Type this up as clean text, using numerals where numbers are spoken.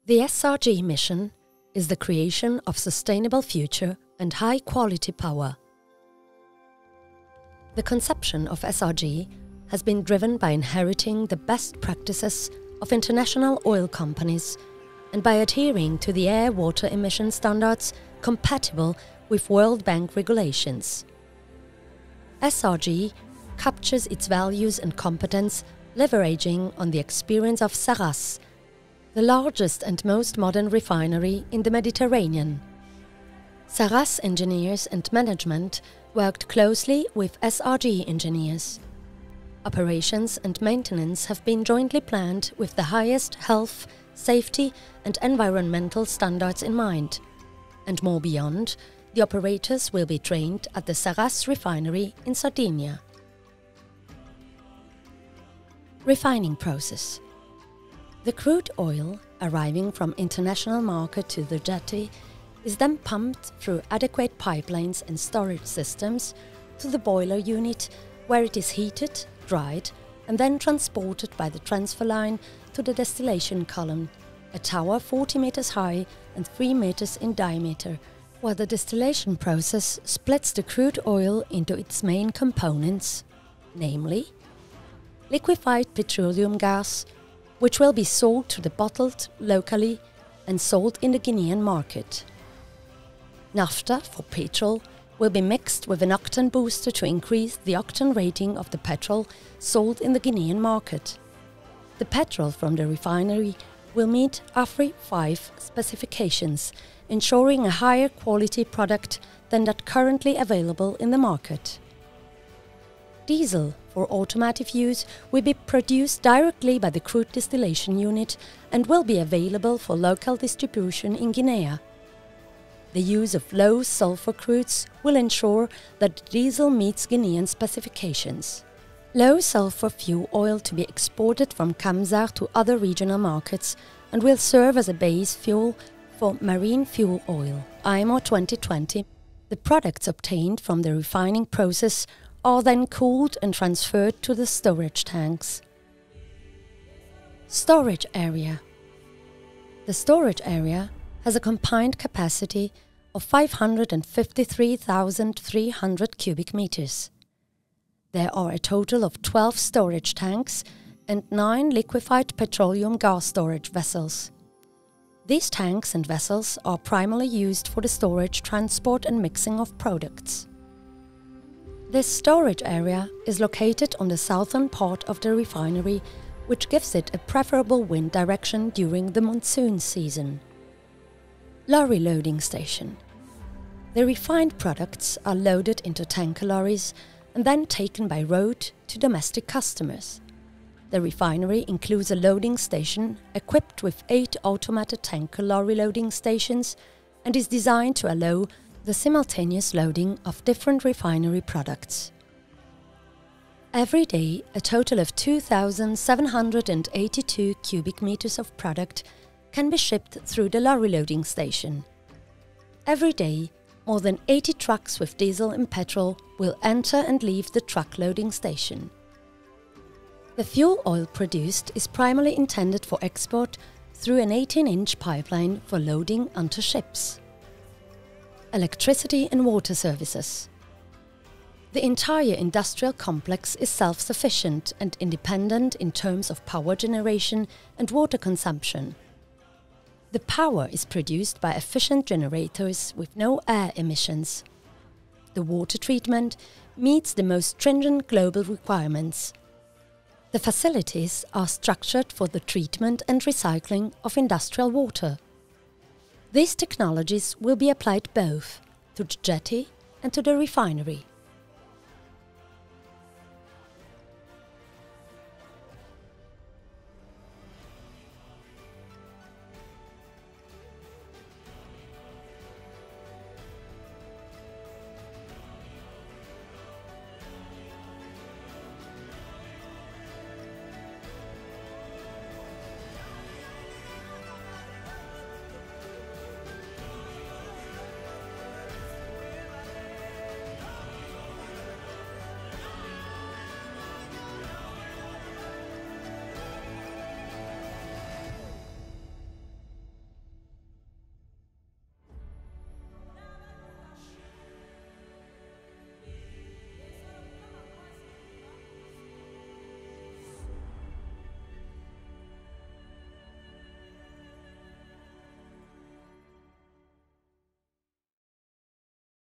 The SRG mission is the creation of sustainable future and high-quality power. The conception of SRG has been driven by inheriting the best practices of international oil companies and by adhering to the air-water emission standards compatible with World Bank regulations. SRG captures its values and competence leveraging on the experience of Saras, the largest and most modern refinery in the Mediterranean. Saras engineers and management worked closely with SRG engineers. Operations and maintenance have been jointly planned with the highest health, safety and environmental standards in mind. And more beyond, the operators will be trained at the Saras refinery in Sardinia. Refining process. The crude oil arriving from international market to the jetty is then pumped through adequate pipelines and storage systems to the boiler unit, where it is heated, dried and then transported by the transfer line to the distillation column, a tower 40 meters high and 3 meters in diameter, while the distillation process splits the crude oil into its main components, namely liquefied petroleum gas, which will be sold to the bottled locally and sold in the Guinean market. Naphtha for petrol will be mixed with an octane booster to increase the octane rating of the petrol sold in the Guinean market. The petrol from the refinery will meet AFRI 5 specifications, ensuring a higher quality product than that currently available in the market. Diesel for automotive use will be produced directly by the crude distillation unit and will be available for local distribution in Guinea. The use of low sulfur crudes will ensure that diesel meets Guinean specifications. Low sulfur fuel oil to be exported from Kamsar to other regional markets and will serve as a base fuel for marine fuel oil, IMO 2020. The products obtained from the refining process are then cooled and transferred to the storage tanks. Storage area. The storage area has a combined capacity of 553,300 cubic meters. There are a total of 12 storage tanks and 9 liquefied petroleum gas storage vessels. These tanks and vessels are primarily used for the storage, transport and mixing of products. This storage area is located on the southern part of the refinery, which gives it a preferable wind direction during the monsoon season. Lorry loading station. The refined products are loaded into tanker lorries and then taken by road to domestic customers. The refinery includes a loading station equipped with 8 automated tanker lorry loading stations and is designed to allow the simultaneous loading of different refinery products. Every day, a total of 2,782 cubic meters of product can be shipped through the lorry loading station. Every day, more than 80 trucks with diesel and petrol will enter and leave the truck loading station. The fuel oil produced is primarily intended for export through an 18-inch pipeline for loading onto ships. Electricity and water services. The entire industrial complex is self-sufficient and independent in terms of power generation and water consumption. The power is produced by efficient generators with no air emissions. The water treatment meets the most stringent global requirements. The facilities are structured for the treatment and recycling of industrial water. These technologies will be applied both to the jetty and to the refinery.